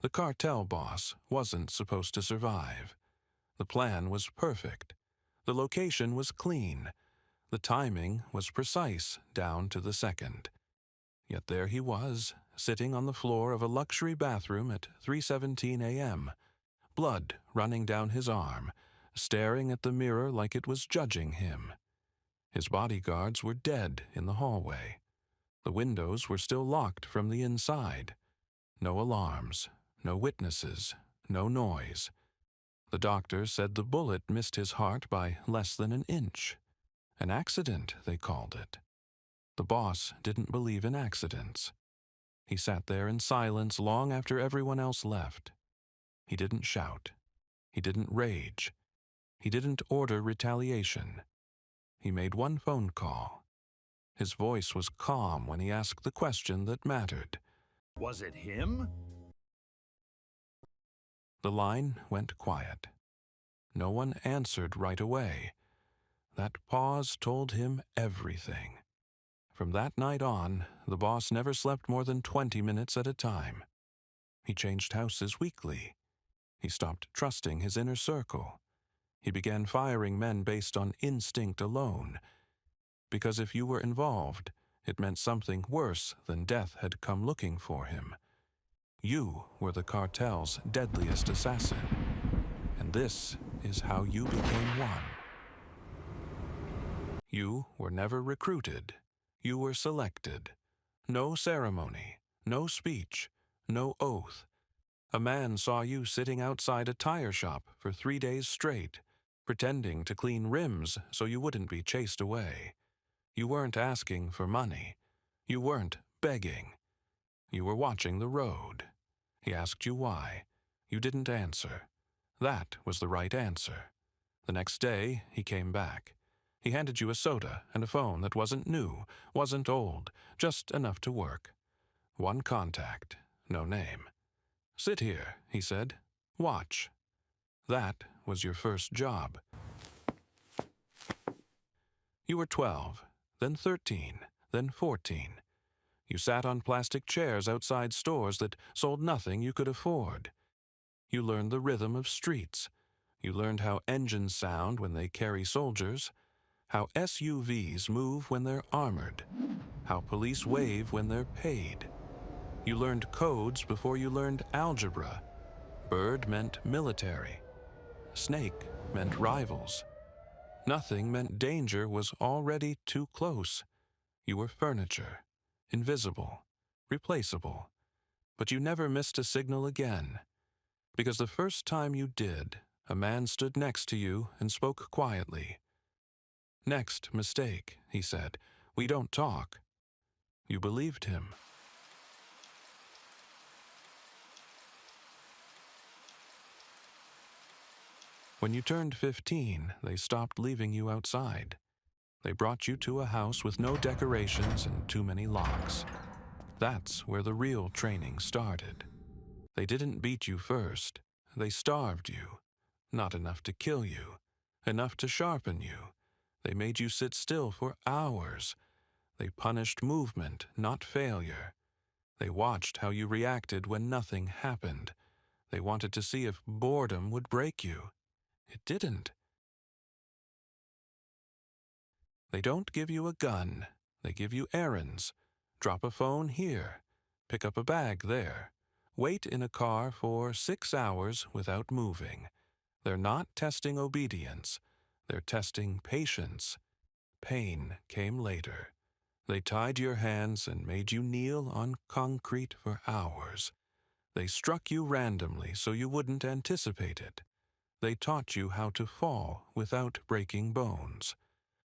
The cartel boss wasn't supposed to survive. The plan was perfect. The location was clean. The timing was precise down to the second. Yet there he was, sitting on the floor of a luxury bathroom at 3:17 a.m., blood running down his arm, staring at the mirror like it was judging him. His bodyguards were dead in the hallway. The windows were still locked from the inside. No alarms, no witnesses, no noise. The doctor said the bullet missed his heart by less than an inch. An accident, they called it. The boss didn't believe in accidents. He sat there in silence long after everyone else left. He didn't shout. He didn't rage. He didn't order retaliation. He made one phone call. His voice was calm when he asked the question that mattered. Was it him? The line went quiet. No one answered right away. That pause told him everything. From that night on, the boss never slept more than 20 minutes at a time. He changed houses weekly. He stopped trusting his inner circle. He began firing men based on instinct alone. Because if you were involved, it meant something worse than death had come looking for him. You were the cartel's deadliest assassin. And this is how you became one. You were never recruited. You were selected. No ceremony, no speech, no oath. A man saw you sitting outside a tire shop for 3 days straight, pretending to clean rims so you wouldn't be chased away. You weren't asking for money. You weren't begging. You were watching the road. He asked you why. You didn't answer. That was the right answer. The next day, he came back. He handed you a soda and a phone that wasn't new, wasn't old, just enough to work. One contact, no name. Sit here, he said. Watch. That was your first job. You were 12, then 13, then 14. You sat on plastic chairs outside stores that sold nothing you could afford. You learned the rhythm of streets. You learned how engines sound when they carry soldiers, how SUVs move when they're armored, how police wave when they're paid. You learned codes before you learned algebra. Bird meant military. Snake meant rivals. Nothing meant danger was already too close. You were furniture, invisible, replaceable. But you never missed a signal again. Because the first time you did, a man stood next to you and spoke quietly. Next mistake, he said. We don't talk. You believed him. When you turned 15, they stopped leaving you outside. They brought you to a house with no decorations and too many locks. That's where the real training started. They didn't beat you first. They starved you. Not enough to kill you. Enough to sharpen you. They made you sit still for hours. They punished movement, not failure. They watched how you reacted when nothing happened. They wanted to see if boredom would break you. It didn't. They don't give you a gun. They give you errands. Drop a phone here. Pick up a bag there. Wait in a car for 6 hours without moving. They're not testing obedience. They're testing patience. Pain came later. They tied your hands and made you kneel on concrete for hours. They struck you randomly so you wouldn't anticipate it. They taught you how to fall without breaking bones.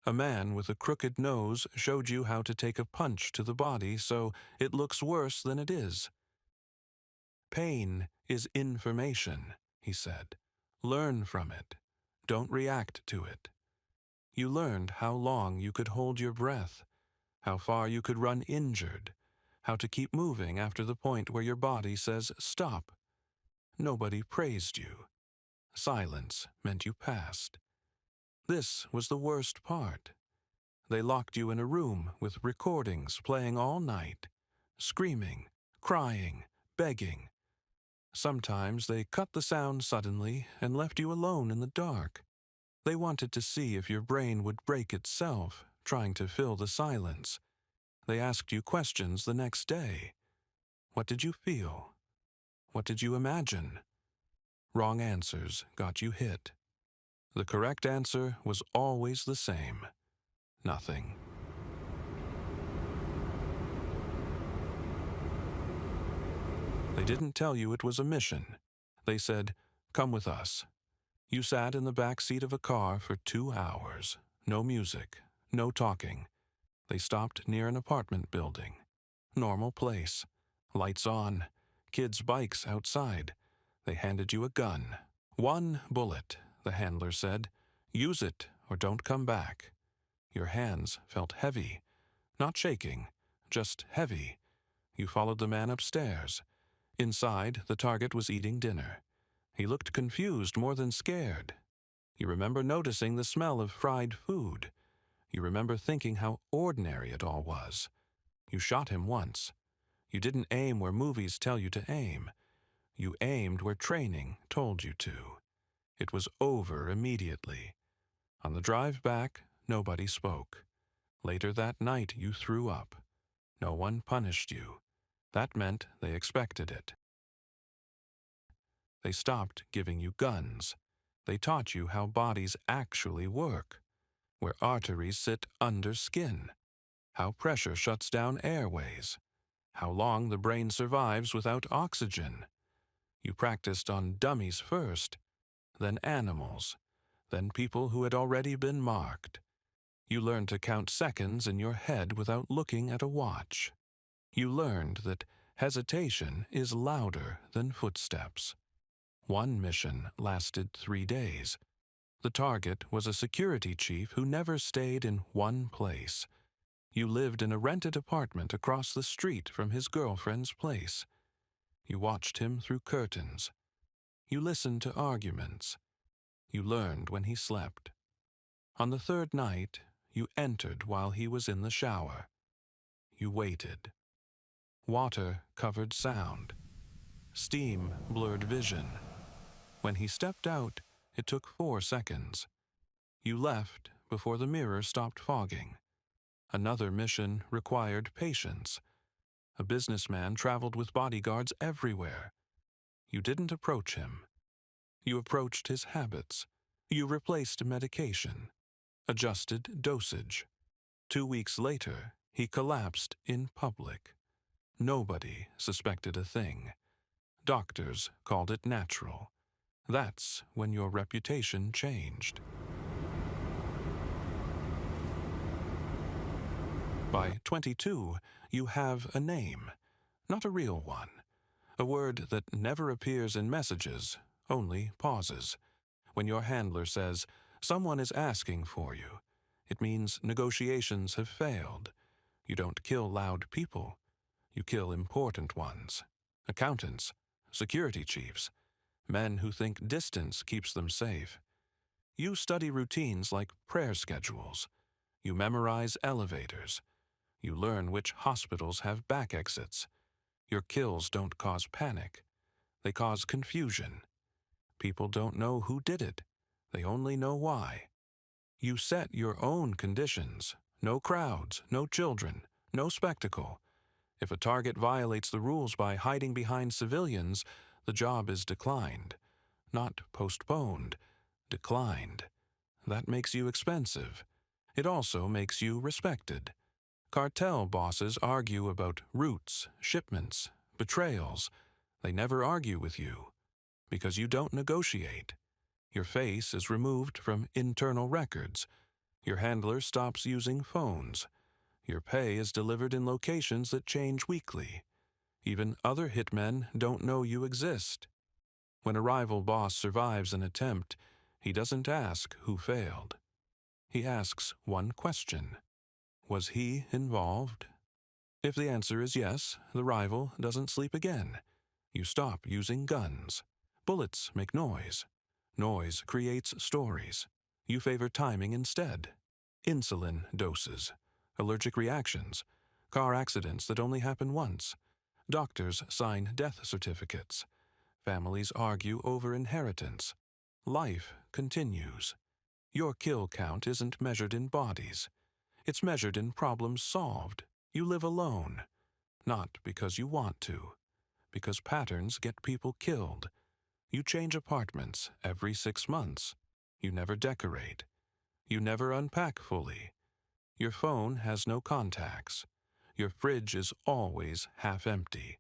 A man with a crooked nose showed you how to take a punch to the body so it looks worse than it is. Pain is information, he said. Learn from it. Don't react to it. You learned how long you could hold your breath, how far you could run injured, how to keep moving after the point where your body says stop. Nobody praised you. Silence meant you passed. This was the worst part. They locked you in a room with recordings playing all night, screaming, crying, begging. Sometimes they cut the sound suddenly and left you alone in the dark. They wanted to see if your brain would break itself, trying to fill the silence. They asked you questions the next day. What did you feel? What did you imagine? Wrong answers got you hit. The correct answer was always the same: nothing. They didn't tell you it was a mission. They said, "Come with us." You sat in the back seat of a car for 2 hours. No music, no talking. They stopped near an apartment building. Normal place. Lights on. Kids' bikes outside. They handed you a gun. 1 bullet, the handler said. Use it or don't come back. Your hands felt heavy. Not shaking, just heavy. You followed the man upstairs. Inside, the target was eating dinner. He looked confused more than scared. You remember noticing the smell of fried food. You remember thinking how ordinary it all was. You shot him once. You didn't aim where movies tell you to aim. You aimed where training told you to. It was over immediately. On the drive back, nobody spoke. Later that night, you threw up. No one punished you. That meant they expected it. They stopped giving you guns. They taught you how bodies actually work, where arteries sit under skin, how pressure shuts down airways, how long the brain survives without oxygen. You practiced on dummies first, then animals, then people who had already been marked. You learned to count seconds in your head without looking at a watch. You learned that hesitation is louder than footsteps. One mission lasted 3 days. The target was a security chief who never stayed in one place. You lived in a rented apartment across the street from his girlfriend's place. You watched him through curtains. You listened to arguments. You learned when he slept. On the 3rd night, you entered while he was in the shower. You waited. Water covered sound. Steam blurred vision. When he stepped out, it took 4 seconds. You left before the mirror stopped fogging. Another mission required patience. A businessman traveled with bodyguards everywhere. You didn't approach him. You approached his habits. You replaced medication, adjusted dosage. 2 weeks later, he collapsed in public. Nobody suspected a thing. Doctors called it natural. That's when your reputation changed. By 22, you have a name, not a real one. A word that never appears in messages, only pauses. When your handler says, "Someone is asking for you," it means negotiations have failed. You don't kill loud people. You kill important ones. Accountants, security chiefs, men who think distance keeps them safe. You study routines like prayer schedules. You memorize elevators. You learn which hospitals have back exits. Your kills don't cause panic. They cause confusion. People don't know who did it. They only know why. You set your own conditions. No crowds, no children, no spectacle. If a target violates the rules by hiding behind civilians, the job is declined. Not postponed, declined. That makes you expensive. It also makes you respected. Cartel bosses argue about routes, shipments, betrayals. They never argue with you, because you don't negotiate. Your face is removed from internal records. Your handler stops using phones. Your pay is delivered in locations that change weekly. Even other hitmen don't know you exist. When a rival boss survives an attempt, he doesn't ask who failed. He asks one question: was he involved? If the answer is yes, the rival doesn't sleep again. You stop using guns. Bullets make noise. Noise creates stories. You favor timing instead. Insulin doses, allergic reactions, car accidents that only happen once. Doctors sign death certificates. Families argue over inheritance. Life continues. Your kill count isn't measured in bodies. It's measured in problems solved. You live alone. Not because you want to. Because patterns get people killed. You change apartments every 6 months. You never decorate. You never unpack fully. Your phone has no contacts. Your fridge is always half empty.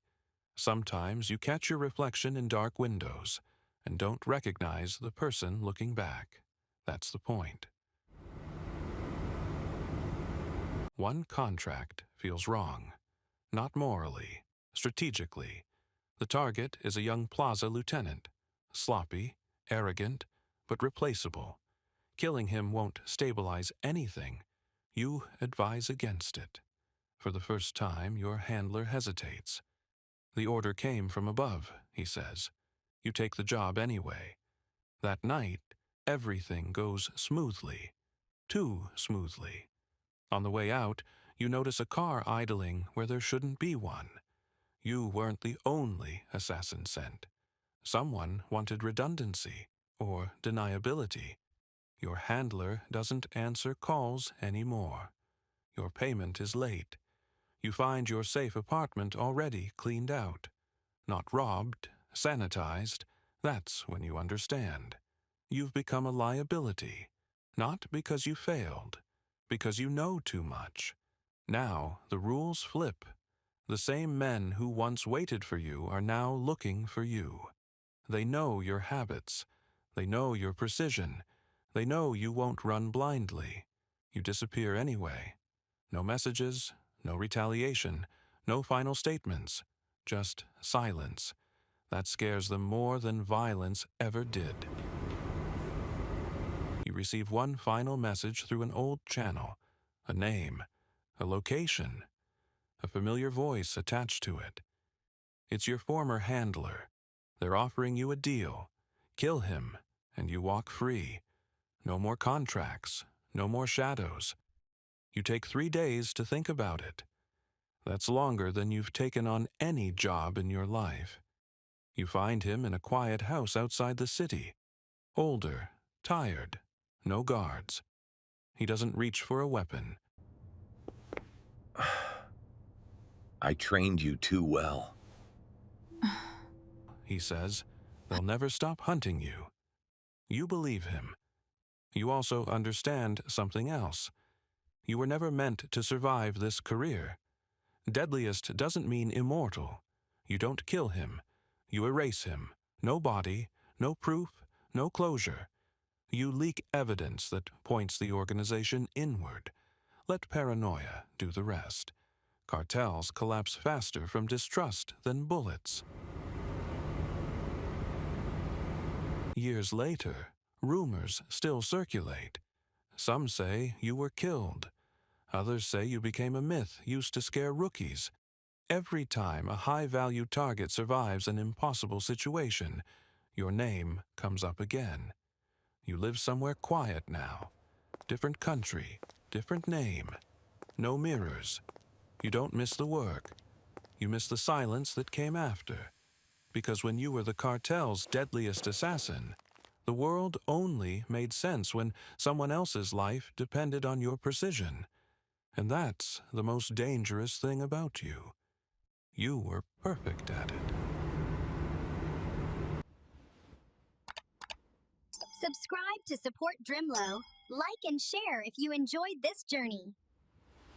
Sometimes you catch your reflection in dark windows and don't recognize the person looking back. That's the point. One contract feels wrong. Not morally, strategically. The target is a young plaza lieutenant. Sloppy, arrogant, but replaceable. Killing him won't stabilize anything. You advise against it. For the first time, your handler hesitates. The order came from above, he says. You take the job anyway. That night, everything goes smoothly. Too smoothly. On the way out, you notice a car idling where there shouldn't be one. You weren't the only assassin sent. Someone wanted redundancy or deniability. Your handler doesn't answer calls anymore. Your payment is late. You find your safe apartment already cleaned out. Not robbed, sanitized. That's when you understand. You've become a liability. Not because you failed. Because you know too much. Now the rules flip. The same men who once waited for you are now looking for you. They know your habits. They know your precision. They know you won't run blindly. You disappear anyway. No messages, no retaliation, no final statements. Just silence. That scares them more than violence ever did. You receive one final message through an old channel. A name. A location. A familiar voice attached to it. It's your former handler. They're offering you a deal. Kill him, and you walk free. No more contracts. No more shadows. You take 3 days to think about it. That's longer than you've taken on any job in your life. You find him in a quiet house outside the city. Older, tired, no guards. He doesn't reach for a weapon. I trained you too well. He says, they'll never stop hunting you. You believe him. You also understand something else. You were never meant to survive this career. Deadliest doesn't mean immortal. You don't kill him. You erase him. No body, no proof, no closure. You leak evidence that points the organization inward. Let paranoia do the rest. Cartels collapse faster from distrust than bullets. Years later, rumors still circulate. Some say you were killed. Others say you became a myth used to scare rookies. Every time a high-value target survives an impossible situation, your name comes up again. You live somewhere quiet now. Different country, different name. No mirrors. You don't miss the work. You miss the silence that came after. Because when you were the cartel's deadliest assassin, the world only made sense when someone else's life depended on your precision. And that's the most dangerous thing about you. You were perfect at it. Subscribe to support Drimlo. Like and share if you enjoyed this journey.